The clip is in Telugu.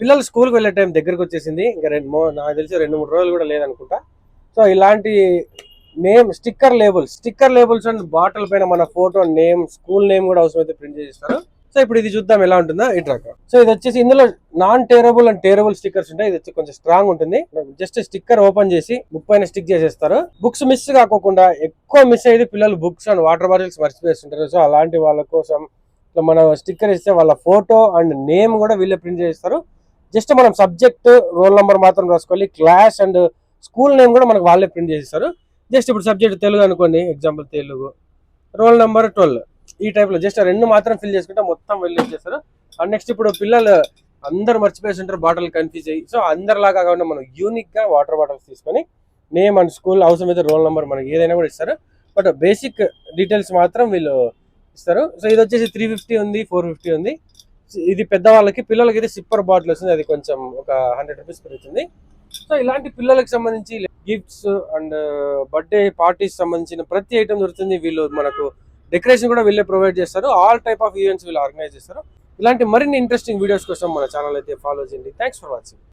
పిల్లలు స్కూల్కి వెళ్ళే టైం దగ్గరకు వచ్చేసింది. ఇంకా నాకు తెలిసి 2-3 రోజులు కూడా లేదనుకుంటా. సో ఇలాంటి స్టిక్కర్ లేబుల్స్ అండ్ బాటిల్ పైన మన ఫోటో, నేమ్, స్కూల్ నేమ్ కూడా అవసరమైతే ప్రింట్ చేస్తారు. సో ఇప్పుడు ఇది చూద్దాం ఎలా ఉంటుందో ఇట్రాక. సో ఇది వచ్చేసి ఇందులో non tearable and tearable stickers ఉంటాయి. ఇది వచ్చి కొంచెం స్ట్రాంగ్ ఉంటుంది. జస్ట్ స్టిక్కర్ ఓపెన్ చేసి బుక్ పైన స్టిక్ చేసేస్తారు. బుక్స్ మిస్ కాకోకుండా, ఎక్కువ మిస్ అయ్యేది పిల్లలు బుక్స్ అండ్ వాటర్ బాటిల్స్ మర్చిపోతుంటారు. సో అలాంటి వాళ్ళ కోసం మన స్టిక్కర్ ఇస్తే వాళ్ళ ఫోటో అండ్ నేమ్ కూడా వీళ్ళే ప్రింట్ చేస్తారు. జస్ట్ మనం సబ్జెక్ట్, రోల్ నెంబర్ మాత్రం రాసుకోవాలి. క్లాస్ అండ్ స్కూల్ నేమ్ కూడా మనకు వాళ్ళే ప్రింట్ చేస్తారు. జస్ట్ ఇప్పుడు సబ్జెక్ట్ తెలుగు అనుకోండి, ఎగ్జాంపుల్ తెలుగు, రోల్ నెంబర్ 12, ఈ టైప్ లో జస్ట్ 2 మాత్రం ఫిల్ చేసుకుంటే మొత్తం వెళ్ళి చేస్తారు. అండ్ నెక్స్ట్ ఇప్పుడు పిల్లలు అందరు మర్చిపోతుంటారు బాటిల్ కన్ఫ్యూజ్ అయ్యి. సో అందరిలాగా కాకుండా మనం యూనిక్ గా వాటర్ బాటిల్స్ తీసుకొని నేమ్ అండ్ స్కూల్, అవసరమైతే రోల్ నెంబర్ మనకి ఏదైనా కూడా ఇస్తారు. బట్ బేసిక్ డీటెయిల్స్ మాత్రం వీళ్ళు ఇస్తారు. సో ఇది వచ్చేసి 350 ఉంది, 450 ఉంది. ఇది పెద్దవాళ్ళకి. పిల్లలకి అయితే సిప్పర్ బాటిల్ వస్తుంది, అది కొంచెం ఒక 100 రూపీస్ పెరుగుతుంది. సో ఇలాంటి పిల్లలకు సంబంధించి గిఫ్ట్స్ అండ్ బర్త్డే పార్టీస్ సంబంధించిన ప్రతి ఐటమ్ దొరుకుతుంది. వీళ్ళు మనకు డెకరేషన్ కూడా వీళ్ళే ప్రొవైడ్ చేస్తారు. ఆల్ టైప్ ఆఫ్ ఈవెంట్స్ వీళ్ళు ఆర్గనైజ్ చేస్తారు. ఇలాంటి మరిన్ని ఇంట్రెస్టింగ్ వీడియోస్ కోసం మన ఛానల్ అయితే ఫాలో చేయండి. Thanks for watching.